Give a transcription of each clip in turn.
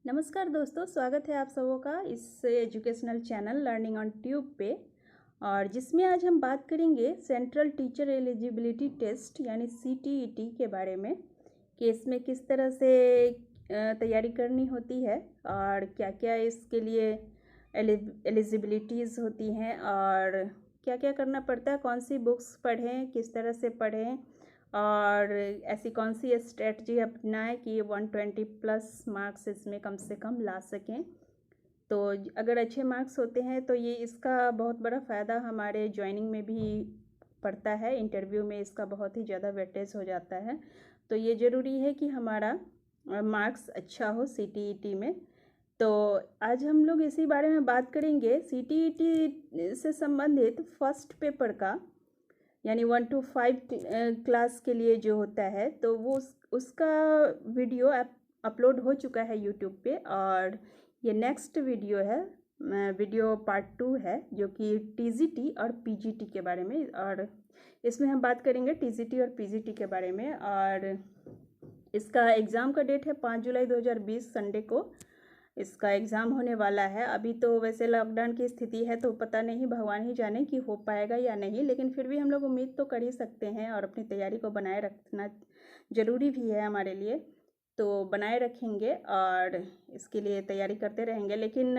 नमस्कार दोस्तों, स्वागत है आप सबों का इस educational channel learning on tube पे। और जिसमें आज हम बात करेंगे सेंट्रल टीचर एलिजिबिलिटी टेस्ट यानी CTET के बारे में कि इसमें किस तरह से तैयारी करनी होती है और क्या क्या इसके लिए एलिजिबिलिटीज़ होती हैं और क्या क्या करना पड़ता है, कौन सी बुक्स पढ़ें, किस तरह से पढ़ें और ऐसी कौन सी स्ट्रेटजी अपनाएं कि 120+ मार्क्स इसमें कम से कम ला सकें। तो अगर अच्छे मार्क्स होते हैं तो ये इसका बहुत बड़ा फ़ायदा हमारे ज्वाइनिंग में भी पड़ता है, इंटरव्यू में इसका बहुत ही ज़्यादा वेटेज हो जाता है। तो ये ज़रूरी है कि हमारा मार्क्स अच्छा हो CTET में। तो आज हम लोग इसी बारे में बात करेंगे CTET से संबंधित फर्स्ट पेपर का, यानी 1 to 5 क्लास के लिए जो होता है, तो वो उसका वीडियो अपलोड हो चुका है यूट्यूब पे। और ये नेक्स्ट वीडियो है, वीडियो पार्ट 2 है, जो कि TGT और PGT के बारे में। और इसमें हम बात करेंगे TGT और PGT के बारे में। और इसका एग्ज़ाम का डेट है 5 जुलाई 2020 संडे को इसका एग्ज़ाम होने वाला है। अभी तो वैसे लॉकडाउन की स्थिति है तो पता नहीं, भगवान ही जाने कि हो पाएगा या नहीं, लेकिन फिर भी हम लोग उम्मीद तो कर ही सकते हैं और अपनी तैयारी को बनाए रखना ज़रूरी भी है हमारे लिए। तो बनाए रखेंगे और इसके लिए तैयारी करते रहेंगे। लेकिन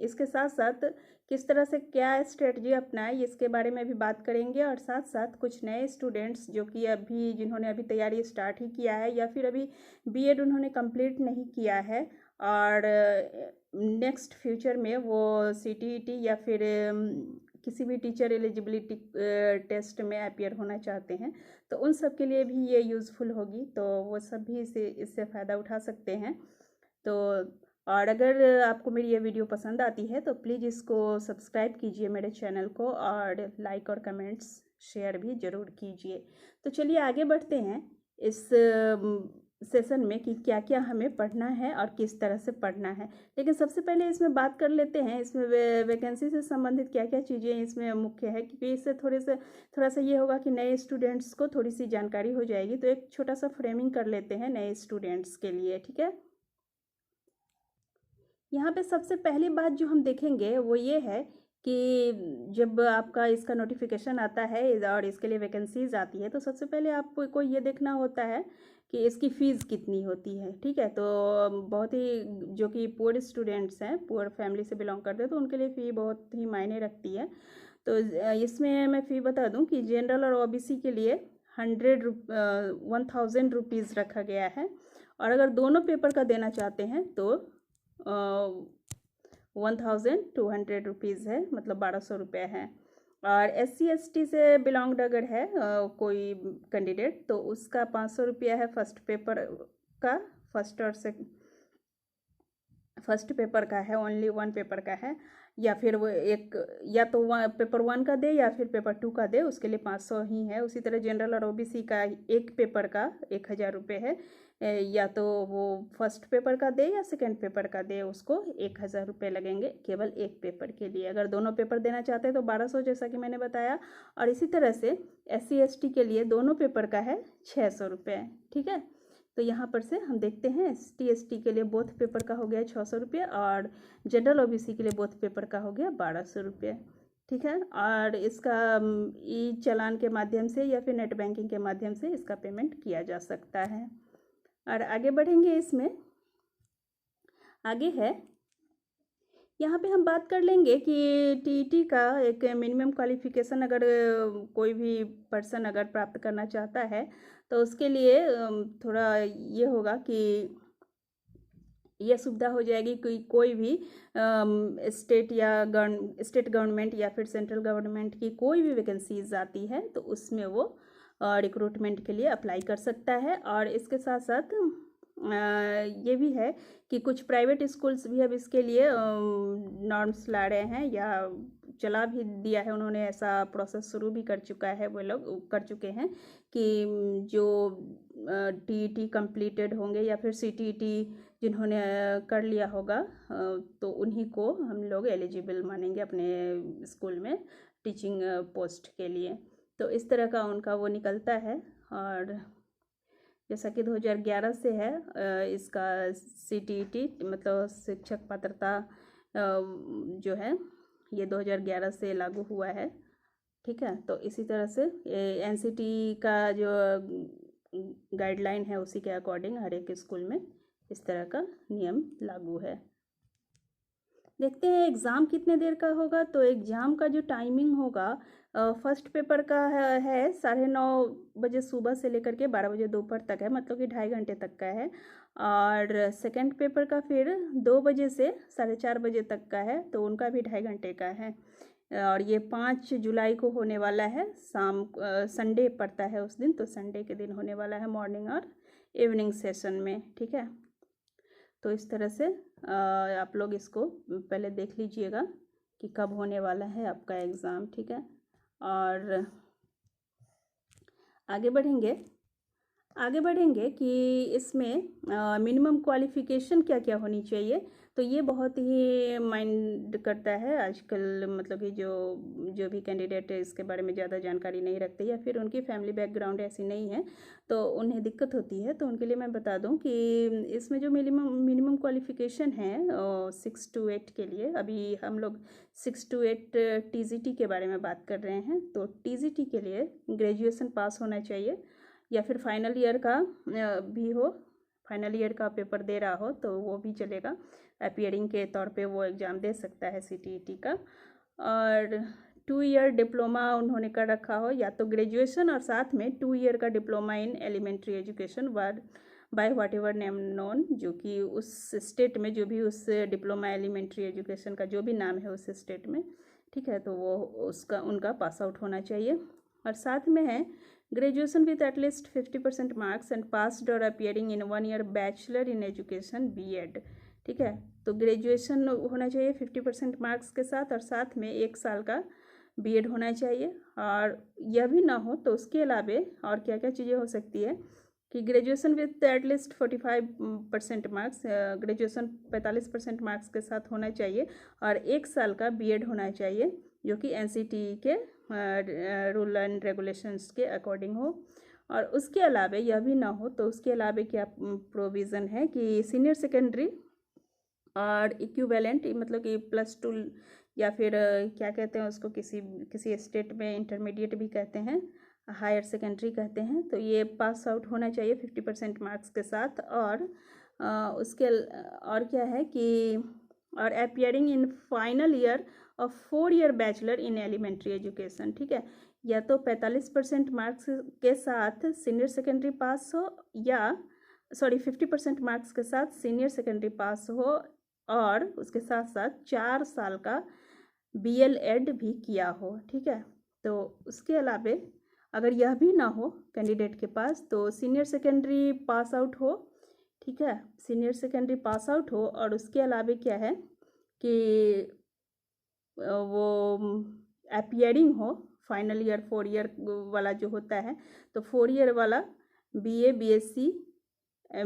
इसके साथ साथ किस तरह से क्या स्ट्रेटजी अपनाएं इसके बारे में भी बात करेंगे। और साथ साथ कुछ नए स्टूडेंट्स जो कि जिन्होंने अभी तैयारी स्टार्ट ही किया है या फिर अभी BEd उन्होंने कंप्लीट नहीं किया है और नेक्स्ट फ्यूचर में वो CTET या फिर किसी भी टीचर एलिजिबिलिटी टेस्ट में अपीयर होना चाहते हैं, तो उन सब के लिए भी ये यूज़फुल होगी। तो वो सब भी इससे फ़ायदा उठा सकते हैं। तो और अगर आपको मेरी ये वीडियो पसंद आती है तो प्लीज़ इसको सब्सक्राइब कीजिए मेरे चैनल को, और लाइक और कमेंट्स शेयर भी ज़रूर कीजिए। तो चलिए आगे बढ़ते हैं इस सेशन में कि क्या क्या हमें पढ़ना है और किस तरह से पढ़ना है। लेकिन सबसे पहले इसमें बात कर लेते हैं, इसमें वैकेंसी से संबंधित क्या क्या चीज़ें इसमें मुख्य है, क्योंकि इससे थोड़ा सा ये होगा कि नए स्टूडेंट्स को थोड़ी सी जानकारी हो जाएगी। तो एक छोटा सा फ्रेमिंग कर लेते हैं नए स्टूडेंट्स के लिए, ठीक है। यहाँ पे सबसे पहली बात जो हम देखेंगे वो ये है कि जब आपका इसका नोटिफिकेशन आता है और इसके लिए वैकेंसीज आती है, तो सबसे पहले आपको ये देखना होता है कि इसकी फ़ीस कितनी होती है, ठीक है। तो बहुत ही जो कि पुअर स्टूडेंट्स हैं, पुअर फैमिली से बिलोंग करते हैं, तो उनके लिए फ़ी बहुत ही मायने रखती है। तो इसमें मैं फ़ी बता दूं कि जनरल और OBC के लिए 1000 रुपीज़ रखा गया है। और अगर दोनों पेपर का देना चाहते हैं तो 1200 रुपीज़ है, मतलब 1200 रुपये है। और SC ST से बिलोंग्ड अगर है कोई कैंडिडेट, तो उसका 500 रुपया है फर्स्ट पेपर का, फर्स्ट पेपर का है, ओनली 1 पेपर का है। या फिर वो एक, या तो पेपर 1 का दे या फिर पेपर 2 का दे, उसके लिए 500 ही है। उसी तरह जनरल और OBC का एक पेपर का 1000 रुपये है। या तो वो फर्स्ट पेपर का दे या सेकेंड पेपर का दे, उसको 1000 रुपये लगेंगे केवल एक पेपर के लिए। अगर दोनों पेपर देना चाहते हैं तो 1200, जैसा कि मैंने बताया। और इसी तरह से SC ST के लिए दोनों पेपर का है 600 रुपये, ठीक है। तो यहाँ पर से हम देखते हैं ST ST के लिए बोथ पेपर का हो गया 600 रुपये और जनरल OBC के लिए बोथ पेपर का हो गया 1200 रुपये, ठीक है। और इसका ई चालान के माध्यम से या फिर नेट बैंकिंग के माध्यम से इसका पेमेंट किया जा सकता है। और आगे बढ़ेंगे, इसमें आगे है, यहाँ पे हम बात कर लेंगे कि TET का एक मिनिमम क्वालिफ़िकेशन अगर कोई भी पर्सन अगर प्राप्त करना चाहता है, तो उसके लिए थोड़ा ये होगा कि यह सुविधा हो जाएगी कि कोई भी स्टेट गवर्नमेंट या फिर सेंट्रल गवर्नमेंट की कोई भी वैकेंसीज आती है तो उसमें वो रिक्रूटमेंट के लिए अप्लाई कर सकता है। और इसके साथ साथ ये भी है कि कुछ प्राइवेट स्कूल्स भी अब इसके लिए नॉर्म्स ला रहे हैं या चला भी दिया है उन्होंने, ऐसा प्रोसेस शुरू भी कर चुका है, वो लोग कर चुके हैं कि जो TET कंप्लीटेड होंगे या फिर CTET जिन्होंने कर लिया होगा, तो उन्हीं को हम लोग एलिजिबल मानेंगे अपने स्कूल में टीचिंग पोस्ट के लिए। तो इस तरह का उनका वो निकलता है। और जैसा कि 2011 से है इसका CTET मतलब शिक्षक पात्रता जो है ये 2011 से लागू हुआ है। ठीक है, तो इसी तरह से NCT का जो गाइडलाइन है उसी के अकॉर्डिंग हर एक स्कूल में इस तरह का नियम लागू है। देखते हैं एग्ज़ाम कितने देर का होगा। तो एग्ज़ाम का जो टाइमिंग होगा फर्स्ट पेपर का है 9:30 बजे सुबह से लेकर के 12 बजे दोपहर तक है, मतलब कि 2.5 घंटे तक का है। और सेकंड पेपर का फिर 2 बजे से 4:30 बजे तक का है, तो उनका भी 2.5 घंटे का है। और ये 5 जुलाई को होने वाला है, शाम संडे पड़ता है उस दिन, तो संडे के दिन होने वाला है मॉर्निंग और इवनिंग सेशन में। ठीक है, तो इस तरह से आप लोग इसको पहले देख लीजिएगा कि कब होने वाला है आपका एग्ज़ाम। ठीक है, और आगे बढ़ेंगे कि इसमें मिनिमम क्वालिफ़िकेशन क्या क्या होनी चाहिए। तो ये बहुत ही माइंड करता है आजकल, मतलब कि जो भी कैंडिडेट है इसके बारे में ज़्यादा जानकारी नहीं रखते या फिर उनकी फैमिली बैकग्राउंड ऐसी नहीं है तो उन्हें दिक्कत होती है। तो उनके लिए मैं बता दूं कि इसमें जो मिनिमम क्वालिफ़िकेशन है 6 to 8 के लिए, अभी हम लोग 6 to 8 TGT के बारे में बात कर रहे हैं। तो TGT के लिए ग्रेजुएशन पास होना चाहिए या फिर फाइनल ईयर का भी हो, फाइनल ईयर का पेपर दे रहा हो तो वो भी चलेगा, अपीयरिंग के तौर पे वो एग्ज़ाम दे सकता है CTET का। और 2 ईयर डिप्लोमा उन्होंने कर रखा हो, या तो ग्रेजुएशन और साथ में 2 ईयर का diploma in elementary education by whatever name known, जो कि उस स्टेट में जो भी उस डिप्लोमा एलिमेंट्री एजुकेशन का जो भी नाम है उस स्टेट में। ठीक है, तो वो उनका पास आउट होना चाहिए। और साथ में है graduation with at least 50% marks and passed और appearing in 1 year bachelor in education BEd। ठीक है, तो ग्रेजुएशन होना चाहिए 50% मार्क्स के साथ और साथ में 1 साल का BEd होना चाहिए। और यह भी ना हो तो उसके अलावे और क्या क्या चीज़ें हो सकती है कि graduation with at least 45% marks, graduation 45% marks के साथ होना चाहिए और 1 साल का BEd होना चाहिए जो कि NCT के रूल एंड रेगुलेशंस के अकॉर्डिंग हो। और उसके अलावे यह भी ना हो तो उसके अलावे क्या प्रोविज़न है कि सीनियर सेकेंडरी और इक्विवेलेंट, मतलब कि +2 या फिर क्या कहते हैं उसको, किसी स्टेट में इंटरमीडिएट भी कहते हैं, हायर सेकेंडरी कहते हैं, तो ये पास आउट होना चाहिए 50% मार्क्स के साथ। और उसके और क्या है कि और appearing in final year of 4 year bachelor in elementary education. ठीक है, या तो 45% मार्क्स के साथ सीनियर सेकेंडरी पास हो, या 50% मार्क्स के साथ सीनियर सेकेंडरी पास हो और उसके साथ साथ 4 साल का BLEd भी किया हो। ठीक है, तो उसके अलावे अगर यह भी ना हो कैंडिडेट के पास तो सीनियर सेकेंडरी पास आउट हो। ठीक है, सीनियर सेकेंडरी पास आउट हो और उसके अलावे क्या है कि वो अपीयरिंग हो फाइनल ईयर 4 ईयर वाला जो होता है, तो 4 ईयर वाला BA BSc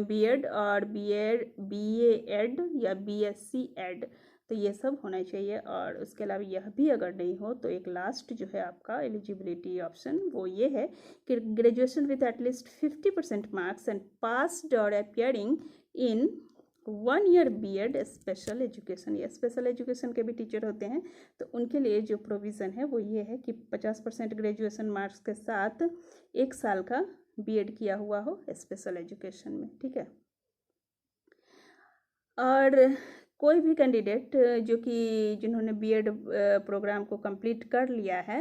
BEd और BAEd या BSc ED, तो ये सब होना चाहिए। और उसके अलावा यह भी अगर नहीं हो तो एक लास्ट जो है आपका एलिजिबिलिटी ऑप्शन वो ये है कि graduation with at least 50% marks and passed और appearing in 1 year BEd special education. ये स्पेशल एजुकेशन के भी टीचर होते हैं, तो उनके लिए जो प्रोविज़न है वो ये है कि 50% ग्रेजुएशन मार्क्स के साथ 1 साल का BEd किया हुआ हो स्पेशल एजुकेशन में। ठीक है, और कोई भी कैंडिडेट जो कि जिन्होंने BEd प्रोग्राम को कंप्लीट कर लिया है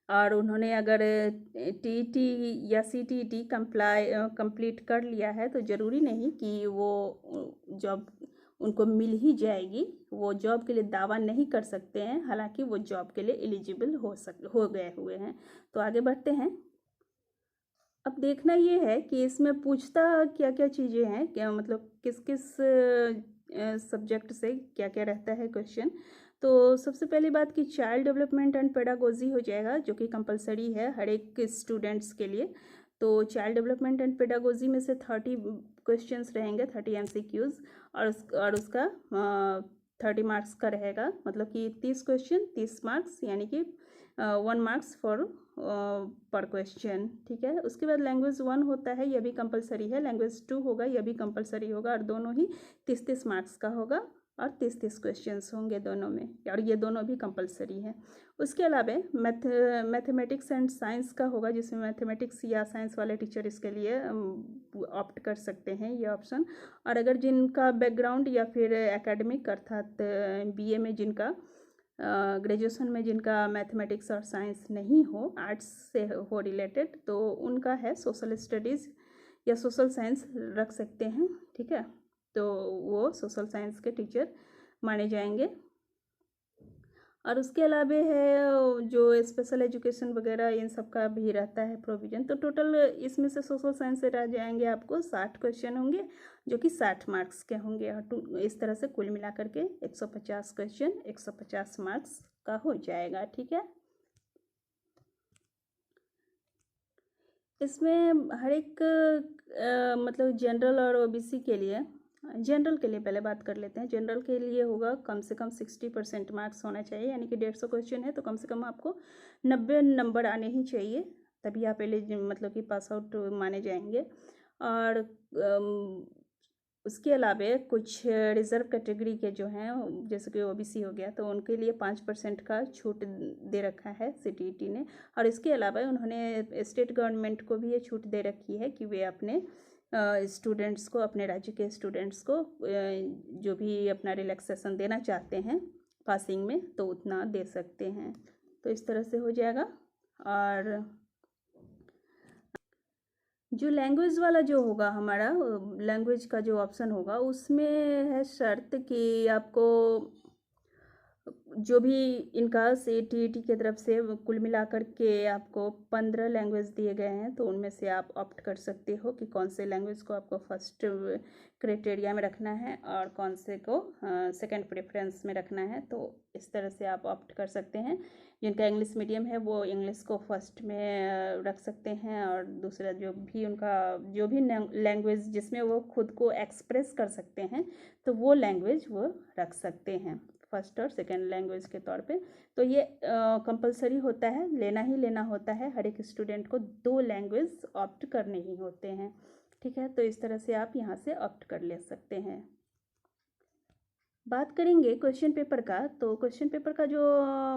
और उन्होंने अगर TET या CTET कंप्लीट कर लिया है तो ज़रूरी नहीं कि वो जॉब उनको मिल ही जाएगी, वो जॉब के लिए दावा नहीं कर सकते हैं, हालांकि वो जॉब के लिए एलिजिबल हो गए हुए हैं। तो आगे बढ़ते हैं। अब देखना ये है कि इसमें पूछता क्या क्या चीज़ें हैं, क्या मतलब किस किस सब्जेक्ट से क्या क्या रहता है क्वेश्चन। तो सबसे पहली बात कि चाइल्ड डेवलपमेंट एंड पेडागोजी हो जाएगा, जो कि कंपलसरी है हर एक स्टूडेंट्स के लिए। तो चाइल्ड डेवलपमेंट एंड पेडागोजी में से 30 क्वेश्चंस रहेंगे, 30 MCQs, और उसका 30 मार्क्स का रहेगा, मतलब कि 30 क्वेश्चन 30 मार्क्स, यानी कि 1 मार्क्स फॉर पर क्वेश्चन, ठीक है। उसके बाद लैंग्वेज 1 होता है, यह भी कंपलसरी है। लैंग्वेज 2 होगा, यह भी कंपलसरी होगा, और दोनों ही 30-30 मार्क्स का होगा और 30-30 क्वेश्चंस होंगे दोनों में, और ये दोनों भी कंपलसरी है। उसके अलावा मैथमेटिक्स एंड साइंस का होगा, जिसमें मैथमेटिक्स या साइंस वाले टीचर इसके लिए ऑप्ट कर सकते हैं, ये ऑप्शन। और अगर जिनका बैकग्राउंड या फिर एकेडमिक अर्थात बीए में जिनका ग्रेजुएशन में जिनका मैथमेटिक्स और साइंस नहीं हो, आर्ट्स से हो रिलेटेड, तो उनका है सोशल स्टडीज़ या सोशल साइंस रख सकते हैं, ठीक है। तो वो सोशल साइंस के टीचर माने जाएंगे। और उसके अलावा है जो स्पेशल एजुकेशन वगैरह इन सब का भी रहता है प्रोविज़न। तो टोटल इसमें से सोशल साइंस से रह जाएंगे आपको 60 क्वेश्चन होंगे, जो कि 60 मार्क्स के होंगे, और इस तरह से कुल मिला करके 150 क्वेश्चन 150 मार्क्स का हो जाएगा, ठीक है। इसमें हर एक मतलब जनरल और ओबीसी के लिए, जनरल के लिए पहले बात कर लेते हैं। जनरल के लिए होगा कम से कम 60% मार्क्स होना चाहिए, यानी कि 150 क्वेश्चन है तो कम से कम आपको 90 नंबर आने ही चाहिए, तभी आप मतलब कि पास आउट माने जाएंगे। और उसके अलावा कुछ रिज़र्व कैटेगरी के जो हैं, जैसे कि ओबीसी हो गया, तो उनके लिए 5% का छूट दे रखा है सीटीईटी ने। और इसके अलावा उन्होंने स्टेट गवर्नमेंट को भी ये छूट दे रखी है कि वे अपने स्टूडेंट्स को, अपने राज्य के स्टूडेंट्स को जो भी अपना रिलैक्सेशन देना चाहते हैं पासिंग में, तो उतना दे सकते हैं। तो इस तरह से हो जाएगा। और जो लैंग्वेज वाला जो होगा हमारा, लैंग्वेज का जो ऑप्शन होगा, उसमें है शर्त कि आपको जो भी इनका सीटीईटी की तरफ से कुल मिलाकर के आपको 15 लैंग्वेज दिए गए हैं, तो उनमें से आप ऑप्ट कर सकते हो कि कौन से लैंग्वेज को आपको फर्स्ट क्राइटेरिया में रखना है और कौन से को सेकंड प्रेफरेंस में रखना है। तो इस तरह से आप ऑप्ट कर सकते हैं। जिनका इंग्लिश मीडियम है वो इंग्लिश को फर्स्ट में रख सकते हैं, और दूसरा जो भी उनका जो भी लैंग्वेज जिसमें वो खुद को एक्सप्रेस कर सकते हैं, तो वो लैंग्वेज वो रख सकते हैं फर्स्ट और सेकेंड लैंग्वेज के तौर पे। तो ये कंपलसरी होता है, लेना ही लेना होता है। हर एक स्टूडेंट को 2 लैंग्वेज ऑप्ट करने ही होते हैं, ठीक है। तो इस तरह से आप यहाँ से ऑप्ट कर ले सकते हैं। बात करेंगे क्वेश्चन पेपर का, तो क्वेश्चन पेपर का जो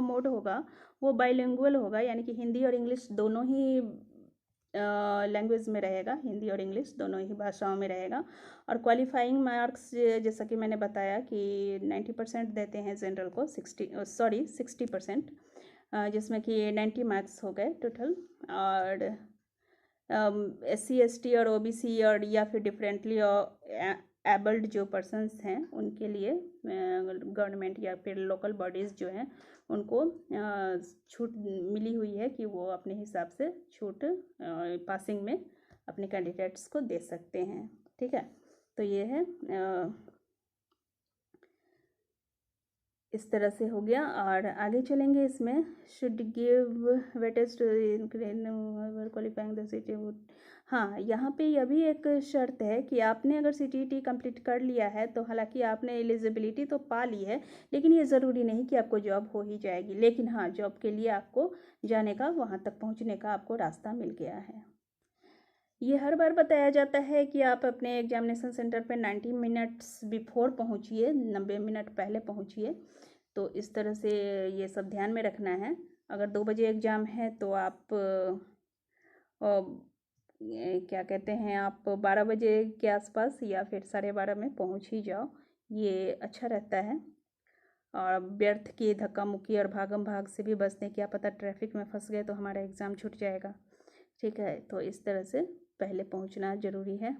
मोड होगा वो बाइलिंगुअल होगा, यानी कि हिंदी और इंग्लिश दोनों ही लैंग्वेज में रहेगा, हिंदी और इंग्लिश दोनों ही भाषाओं में रहेगा। और क्वालिफाइंग मार्क्स जैसा कि मैंने बताया कि 90% देते हैं जनरल को, 60%, जिसमें कि 90 मार्क्स हो गए टोटल। और SC ST और OBC और या फिर डिफरेंटली एबल्ड जो पर्सन्स हैं उनके लिए गवर्नमेंट या फिर लोकल बॉडीज़ जो हैं उनको छूट मिली हुई है कि वो अपने हिसाब से छूट पासिंग में अपने कैंडिडेट्स को दे सकते हैं, ठीक है। तो ये है इस तरह से हो गया। और आगे चलेंगे, इसमें should give weightage to qualifying the city. हाँ, यहाँ पे यह भी एक शर्त है कि आपने अगर सीटीईटी कंप्लीट कर लिया है तो हालांकि आपने एलिजिबिलिटी तो पा ली है, लेकिन ये ज़रूरी नहीं कि आपको जॉब हो ही जाएगी। लेकिन हाँ, जॉब के लिए आपको जाने का, वहाँ तक पहुँचने का आपको रास्ता मिल गया है। ये हर बार बताया जाता है कि आप अपने एग्जामिनेशन सेंटर पे 90 मिनट्स बिफोर पहुँचिए, 90 मिनट पहले पहुँचिए। तो इस तरह से ये सब ध्यान में रखना है। अगर 2 बजे एग्ज़ाम है तो आप क्या कहते हैं, आप 12 बजे के आसपास या फिर 12:30 में पहुँच ही जाओ, ये अच्छा रहता है। और व्यर्थ की धक्का मुक्की और भागम भाग से भी बचने, क्या पता ट्रैफिक में फंस गए तो हमारा एग्ज़ाम छूट जाएगा, ठीक है। तो इस तरह से पहले पहुंचना ज़रूरी है।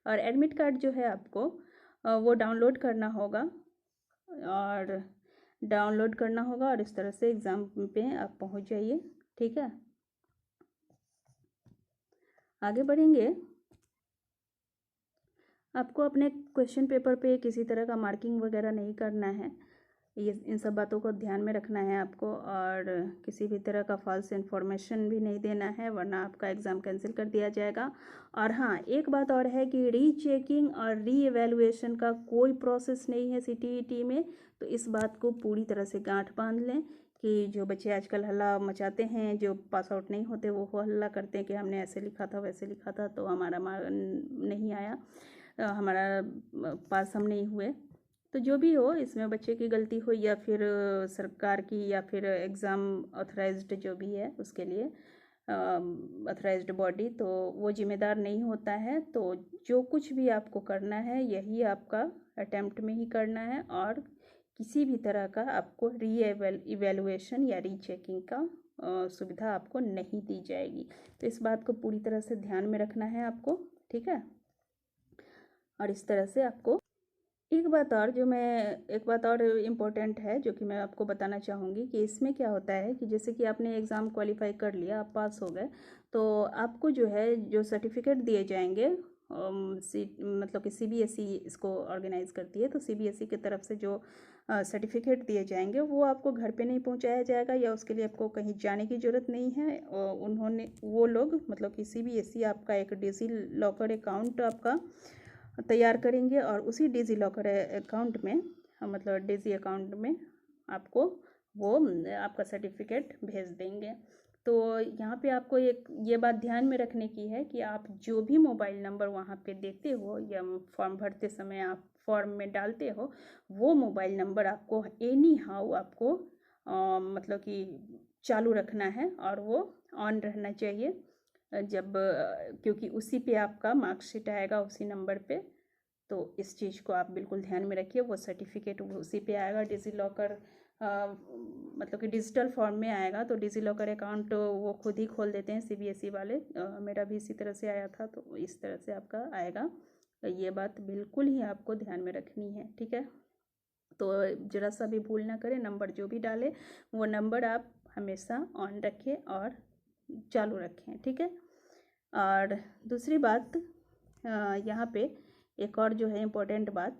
और एडमिट कार्ड जो है आपको वो डाउनलोड करना होगा, और इस तरह से एग्ज़ाम पे आप पहुंच जाइए, ठीक है। आगे बढ़ेंगे। आपको अपने क्वेश्चन पेपर पे किसी तरह का मार्किंग वगैरह नहीं करना है, ये इन सब बातों को ध्यान में रखना है आपको। और किसी भी तरह का फॉल्स इन्फॉर्मेशन भी नहीं देना है, वरना आपका एग्ज़ाम कैंसिल कर दिया जाएगा। और हाँ, एक बात और है कि रीचेकिंग और रीएवैल्यूएशन का कोई प्रोसेस नहीं है सीटीईटी में, तो इस बात को पूरी तरह से गांठ बांध लें कि जो बच्चे आजकल हल्ला मचाते हैं, जो पास आउट नहीं होते, वो हल्ला करते हैं कि हमने ऐसे लिखा था वैसे लिखा था तो हमारा नहीं आया, हमारा पास हम नहीं हुए। तो जो भी हो, इसमें बच्चे की गलती हो या फिर सरकार की या फिर एग्ज़ाम ऑथराइज्ड जो भी है उसके लिए ऑथराइज्ड बॉडी, तो वो जिम्मेदार नहीं होता है। तो जो कुछ भी आपको करना है यही आपका अटेम्प्ट में ही करना है, और किसी भी तरह का आपको इवैल्यूएशन या रीचेकिंग का सुविधा आपको नहीं दी जाएगी। तो इस बात को पूरी तरह से ध्यान में रखना है आपको, ठीक है। और इस तरह से आपको एक बात और इम्पोर्टेंट है जो कि मैं आपको बताना चाहूँगी कि इसमें क्या होता है कि जैसे कि आपने एग्ज़ाम क्वालिफाई कर लिया, आप पास हो गए, तो आपको जो है जो सर्टिफिकेट दिए जाएंगे, मतलब कि सीबीएसई इसको ऑर्गेनाइज़ करती है, तो सीबीएसई की तरफ से जो सर्टिफिकेट दिए जाएंगे वो आपको घर पे नहीं पहुंचाया जाएगा, या उसके लिए आपको कहीं जाने की ज़रूरत नहीं है। वो लोग मतलब कि सीबीएसई आपका एक डिजी लॉकर अकाउंट आपका तैयार करेंगे, और उसी डिजी लॉकर अकाउंट में मतलब डिजी अकाउंट में आपको वो आपका सर्टिफिकेट भेज देंगे। तो यहाँ पे आपको ये बात ध्यान में रखने की है कि आप जो भी मोबाइल नंबर वहाँ पे देते हो या फॉर्म भरते समय आप फॉर्म में डालते हो, वो मोबाइल नंबर आपको एनी हाउ आपको मतलब कि चालू रखना है, और वो ऑन रहना चाहिए क्योंकि उसी पे आपका मार्कशीट आएगा, उसी नंबर पे। तो इस चीज़ को आप बिल्कुल ध्यान में रखिए, वो सर्टिफिकेट उसी पे आएगा। डिजी लॉकर मतलब कि डिजिटल फॉर्म में आएगा, तो डिजी लॉकर अकाउंट वो खुद ही खोल देते हैं सीबीएसई वाले, मेरा भी इसी तरह से आया था, तो इस तरह से आपका आएगा। तो ये बात बिल्कुल ही आपको ध्यान में रखनी है, ठीक है। तो ज़रा सा भी भूल ना करें, नंबर जो भी डालें वो नंबर आप हमेशा ऑन रखें और चालू रखें, ठीक है। और दूसरी बात यहाँ पे एक और जो है इम्पोर्टेंट बात,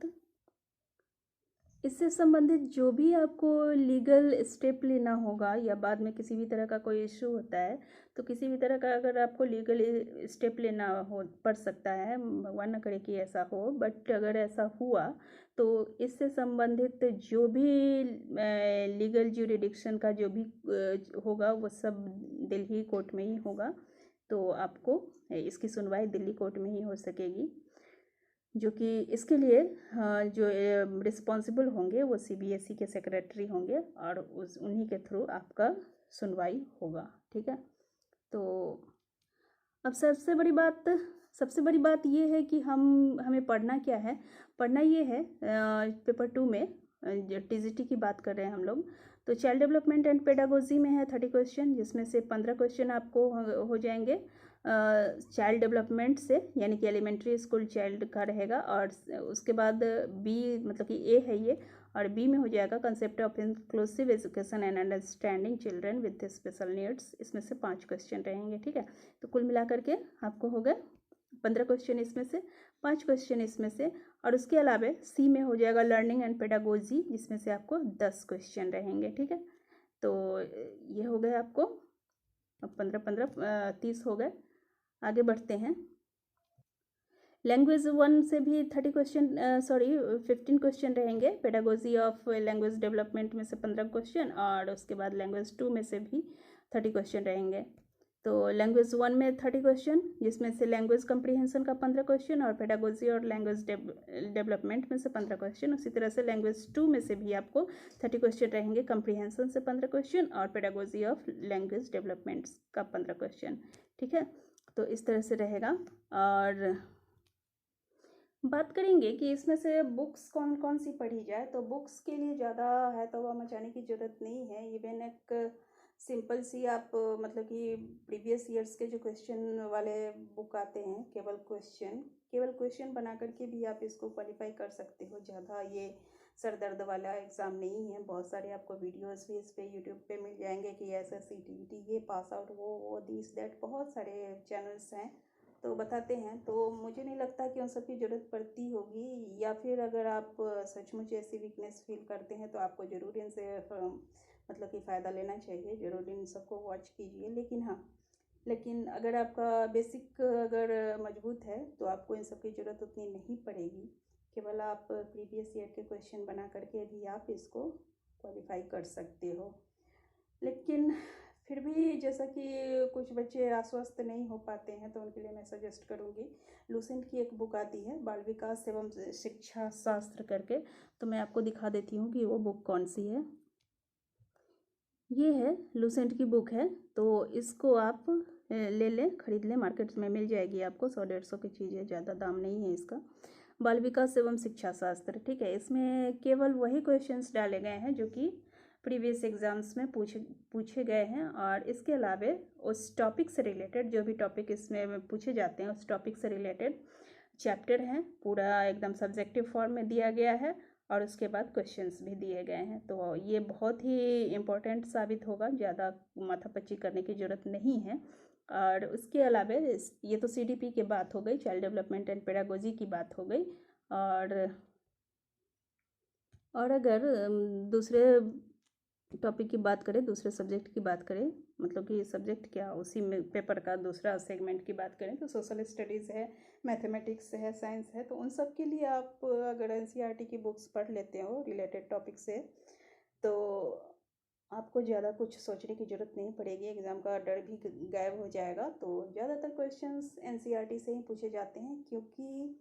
इससे संबंधित जो भी आपको लीगल स्टेप लेना होगा या बाद में किसी भी तरह का कोई इशू होता है, तो किसी भी तरह का अगर आपको लीगल स्टेप लेना हो पड़ सकता है, भगवान न करे कि ऐसा हो, बट अगर ऐसा हुआ तो इससे संबंधित जो भी लीगल ज्यूरिडिक्शन का जो भी होगा वो सब दिल्ली कोर्ट में ही होगा। तो आपको इसकी सुनवाई दिल्ली कोर्ट में ही हो सकेगी, जो कि इसके लिए जो रिस्पॉन्सिबल होंगे वो सीबीएसई के सेक्रेटरी होंगे, और उन्हीं के थ्रू आपका सुनवाई होगा, ठीक है। तो अब सबसे बड़ी बात ये है कि हमें पढ़ना क्या है। पढ़ना ये है पेपर 2 में जो टीजीटी की बात कर रहे हैं हम लोग, तो चाइल्ड डेवलपमेंट एंड पेडागोजी में है 30 क्वेश्चन, जिसमें से 15 क्वेश्चन आपको हो जाएंगे चाइल्ड डेवलपमेंट से, यानी कि एलिमेंट्री स्कूल चाइल्ड का रहेगा, और उसके बाद बी मतलब कि ए है ये, और बी में हो जाएगा concept of inclusive education and understanding children with special needs, इसमें से 5 क्वेश्चन रहेंगे, ठीक है। तो कुल मिलाकर के आपको हो गए 15 क्वेश्चन, इसमें से 5 क्वेश्चन इसमें से, और उसके अलावा सी में हो जाएगा लर्निंग एंड पेडागोजी, जिसमें से आपको 10 क्वेश्चन रहेंगे, ठीक है। तो ये हो गए आपको 15 30 हो गए। आगे बढ़ते हैं। लैंग्वेज 1 से भी 15 क्वेश्चन रहेंगे, पेडागोजी ऑफ लैंग्वेज डेवलपमेंट में से 15 क्वेश्चन, और उसके बाद लैंग्वेज 2 में से भी 30 क्वेश्चन रहेंगे। तो लैंग्वेज 1 में 30 क्वेश्चन, जिसमें से लैंग्वेज कम्प्रीहेंशन का 15 क्वेश्चन, और पेडागोजी और लैंग्वेज डेवलपमेंट में से 15 क्वेश्चन। उसी तरह से लैंग्वेज 2 में से भी आपको 30 क्वेश्चन रहेंगे, कम्प्रीहेंशन से 15 क्वेश्चन, और पेडागोजी ऑफ लैंग्वेज डेवलपमेंट का 15 क्वेश्चन, ठीक है। तो इस तरह से रहेगा। और बात करेंगे कि इसमें से बुक्स कौन कौन सी पढ़ी जाए, तो बुक्स के लिए ज़्यादा है तो वह मचाने की ज़रूरत नहीं है। इवन एक सिंपल सी आप मतलब कि प्रीवियस ईयर्स के जो क्वेश्चन वाले बुक आते हैं, केवल क्वेश्चन बना करके भी आप इसको क्वालिफाई कर सकते हो। ज़्यादा ये सर दर्द वाला एग्ज़ाम नहीं है। बहुत सारे आपको वीडियोस भी इस पे यूट्यूब पे मिल जाएंगे कि ऐसा CTET ये पास आउट वो दिस दैट, बहुत सारे चैनल्स हैं तो बताते हैं। तो मुझे नहीं लगता कि उन सब की ज़रूरत पड़ती होगी, या फिर अगर आप सचमुच ऐसी वीकनेस फील करते हैं तो आपको ज़रूर इनसे मतलब कि फ़ायदा लेना चाहिए, ज़रूर इन सबको वॉच कीजिए। लेकिन अगर आपका बेसिक अगर मजबूत है तो आपको इन सब की ज़रूरत उतनी नहीं पड़ेगी। केवल आप प्रीवियस ईयर के क्वेश्चन बना करके भी आप इसको क्वालिफाई कर सकते हो। लेकिन फिर भी जैसा कि कुछ बच्चे आश्वस्त नहीं हो पाते हैं तो उनके लिए मैं सजेस्ट करूँगी, लूसेंट की एक बुक आती है बाल विकास एवं शिक्षा शास्त्र करके, तो मैं आपको दिखा देती हूँ कि वो बुक कौन सी है। ये है लूसेंट की बुक है, तो इसको आप ले लें, ख़रीद लें, मार्केट में मिल जाएगी आपको, 100-150 की चीज़ है, ज़्यादा दाम नहीं है इसका। बाल विकास एवं शिक्षा शास्त्र, ठीक है। इसमें केवल वही क्वेश्चंस डाले गए हैं जो कि प्रीवियस एग्ज़ाम्स में पूछे गए हैं, और इसके अलावा उस टॉपिक से रिलेटेड जो भी टॉपिक इसमें पूछे जाते हैं उस टॉपिक से रिलेटेड चैप्टर हैं, पूरा एकदम सब्जेक्टिव फॉर्म में दिया गया है, और उसके बाद क्वेश्चंस भी दिए गए हैं। तो ये बहुत ही इम्पोर्टेंट साबित होगा, ज़्यादा माथापच्ची करने की ज़रूरत नहीं है। और उसके अलावा ये तो CDP की बात हो गई, चाइल्ड डेवलपमेंट एंड पेडागोजी की बात हो गई। और अगर दूसरे टॉपिक की बात करें, दूसरे सब्जेक्ट की बात करें, मतलब कि सब्जेक्ट क्या, उसी में पेपर का दूसरा सेगमेंट की बात करें, तो सोशल स्टडीज़ है, मैथमेटिक्स है, साइंस है, तो उन सब के लिए आप अगर NCERT की बुक्स पढ़ लेते हो रिलेटेड टॉपिक से, तो आपको ज़्यादा कुछ सोचने की ज़रूरत नहीं पड़ेगी, एग्ज़ाम का डर भी गायब हो जाएगा। तो ज़्यादातर क्वेश्चंस NCERT से ही पूछे जाते हैं, क्योंकि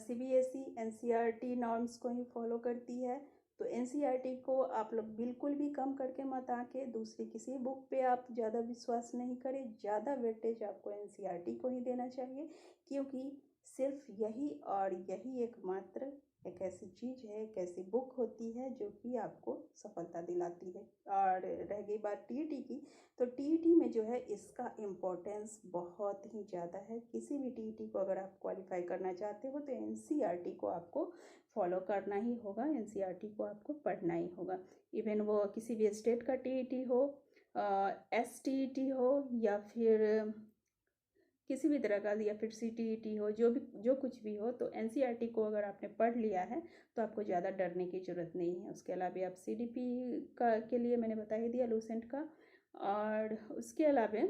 CBSE NCERT नॉर्म्स को ही फॉलो करती है। तो NCERT को आप लोग बिल्कुल भी कम करके मत आके दूसरी किसी बुक पे आप ज़्यादा विश्वास नहीं करें, ज़्यादा वेटेज आपको NCERT को ही देना चाहिए, क्योंकि सिर्फ यही और यही एकमात्र एक ऐसी चीज़ है, एक ऐसी बुक होती है जो कि आपको सफलता दिलाती है। और रह गई बात TET की, तो TET में जो है इसका इम्पोर्टेंस बहुत ही ज़्यादा है। किसी भी TET को अगर आप क्वालिफाई करना चाहते हो तो NCERT को आपको फॉलो करना ही होगा, NCERT को आपको पढ़ना ही होगा। इवन वो किसी भी स्टेट का TET हो, STET हो, या फिर किसी भी तरह का, या फिर CTET हो, जो कुछ भी हो, तो NCERT को अगर आपने पढ़ लिया है तो आपको ज़्यादा डरने की ज़रूरत नहीं है। उसके अलावा आप CDP के लिए मैंने बता ही दिया, लूसेंट का। और उसके अलावा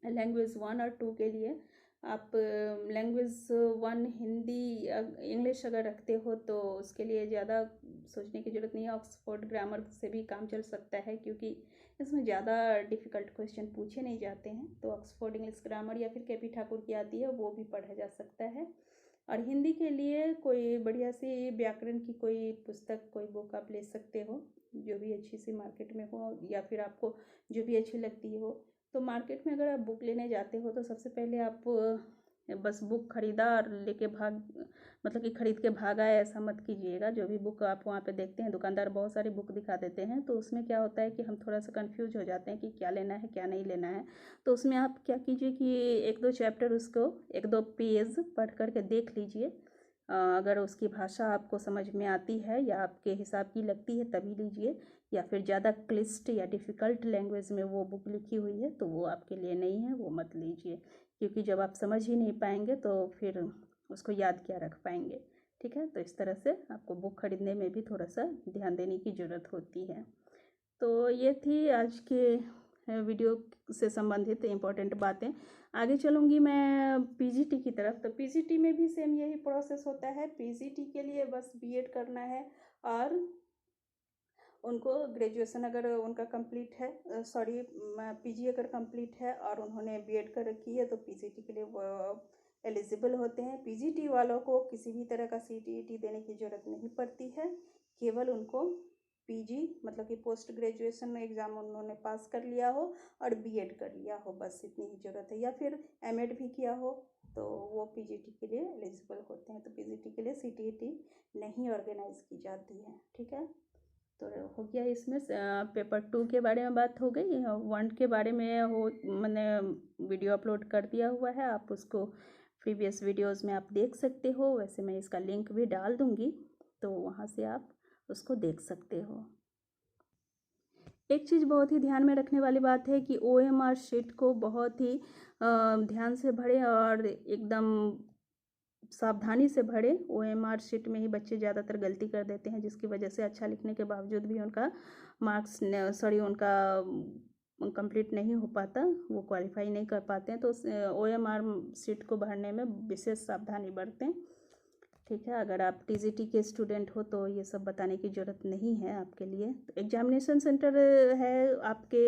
लैंग्वेज 1 और 2 के लिए आप लैंग्वेज 1 हिंदी इंग्लिश अगर रखते हो तो उसके लिए ज़्यादा सोचने की ज़रूरत नहीं है, ऑक्सफोर्ड ग्रामर से भी काम चल सकता है, क्योंकि इसमें ज़्यादा डिफ़िकल्ट क्वेश्चन पूछे नहीं जाते हैं। तो ऑक्सफोर्ड इंग्लिश ग्रामर या फिर KP ठाकुर की आती है, वो भी पढ़ा जा सकता है। और हिंदी के लिए कोई बढ़िया सी व्याकरण की कोई पुस्तक, कोई बुक आप ले सकते हो, जो भी अच्छी सी मार्केट में हो, या फिर आपको जो भी अच्छी लगती हो। तो मार्केट में अगर आप बुक लेने जाते हो तो सबसे पहले आप बस बुक खरीदा और लेके मतलब कि ख़रीद के भाग आए, ऐसा मत कीजिएगा। जो भी बुक आप वहाँ पे देखते हैं, दुकानदार बहुत सारी बुक दिखा देते हैं, तो उसमें क्या होता है कि हम थोड़ा सा कंफ्यूज हो जाते हैं कि क्या लेना है क्या नहीं लेना है। तो उसमें आप क्या कीजिए कि 1-2 चैप्टर उसको 1-2 पेज पढ़ करके देख लीजिए। अगर उसकी भाषा आपको समझ में आती है या आपके हिसाब की लगती है तभी लीजिए, या फिर ज़्यादा क्लिष्ट या डिफ़िकल्ट लैंग्वेज में वो बुक लिखी हुई है तो वो आपके लिए नहीं है, वो मत लीजिए, क्योंकि जब आप समझ ही नहीं पाएंगे तो फिर उसको याद क्या रख पाएंगे। ठीक है, तो इस तरह से आपको बुक खरीदने में भी थोड़ा सा ध्यान देने की ज़रूरत होती है। तो ये थी आज के वीडियो से संबंधित इम्पोर्टेंट बातें। आगे चलूँगी मैं PGT की तरफ। तो PGT में भी सेम यही प्रोसेस होता है। PGT के लिए बस BEd करना है, और उनको ग्रेजुएशन अगर उनका कंप्लीट है, PG अगर कंप्लीट है और उन्होंने BEd कर रखी है तो PGT के लिए वो एलिजिबल होते हैं। PGT वालों को किसी भी तरह का CTET देने की ज़रूरत नहीं पड़ती है, केवल उनको PG मतलब कि पोस्ट ग्रेजुएशन एग्ज़ाम उन्होंने पास कर लिया हो और BEd कर लिया हो, बस इतनी ही ज़रूरत है, या फिर MEd भी किया हो तो वो PGT के लिए एलिजिबल होते हैं। तो PGT के लिए CTET नहीं ऑर्गेनाइज की जाती है। ठीक है, तो हो गया इसमें पेपर 2 के बारे में बात हो गई। 1 के बारे में मैंने वीडियो अपलोड कर दिया हुआ है, आप उसको प्रीवियस वीडियोस में आप देख सकते हो। वैसे मैं इसका लिंक भी डाल दूँगी, तो वहाँ से आप उसको देख सकते हो। एक चीज़ बहुत ही ध्यान में रखने वाली बात है कि OMR शीट को बहुत ही ध्यान से भरें और एकदम सावधानी से भरें। OMR शीट में ही बच्चे ज़्यादातर गलती कर देते हैं, जिसकी वजह से अच्छा लिखने के बावजूद भी उनका उनका कंप्लीट नहीं हो पाता, वो क्वालिफाई नहीं कर पाते हैं। तो OMR शीट को भरने में विशेष सावधानी बरतें। ठीक है। अगर आप टीजीटी के स्टूडेंट हो तो ये सब बताने की ज़रूरत नहीं है आपके लिए। तो एग्जामिनेशन सेंटर है आपके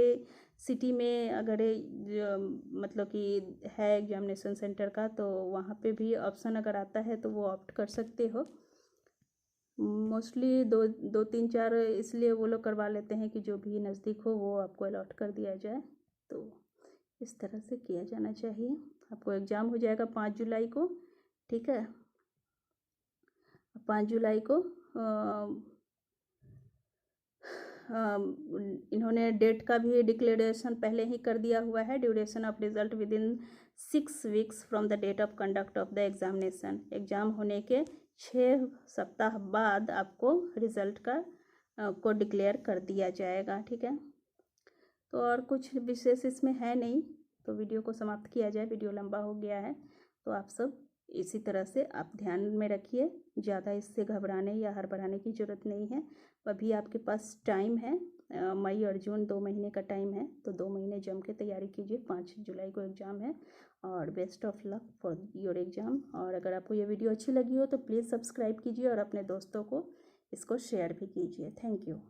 सिटी में, अगर मतलब कि है एग्जामिनेशन सेंटर का, तो वहाँ पे भी ऑप्शन अगर आता है तो वो ऑप्ट कर सकते हो। मोस्टली दो तीन चार इसलिए वो लोग करवा लेते हैं कि जो भी नज़दीक हो वो आपको अलॉट कर दिया जाए। तो इस तरह से किया जाना चाहिए। आपको एग्ज़ाम हो जाएगा 5 जुलाई को, ठीक है। 5 जुलाई को इन्होंने डेट का भी डिक्लेरेशन पहले ही कर दिया हुआ है। Duration of result within 6 weeks from the date of conduct of the examination. Exam होने के 6 सप्ताह बाद आपको रिज़ल्ट को डिक्लेयर कर दिया जाएगा, ठीक है। तो और कुछ विशेष इसमें है नहीं, तो वीडियो को समाप्त किया जाए, वीडियो लंबा हो गया है। तो आप सब इसी तरह से आप ध्यान में रखिए, ज़्यादा इससे घबराने या हड़बड़ाने की ज़रूरत नहीं है। अभी आपके पास टाइम है, मई और जून 2 महीने का टाइम है, तो 2 महीने जम के तैयारी कीजिए। 5 जुलाई को एग्ज़ाम है और best of luck for your exam. और अगर आपको ये वीडियो अच्छी लगी हो तो प्लीज़ सब्सक्राइब कीजिए और अपने दोस्तों को इसको शेयर भी कीजिए। Thank you.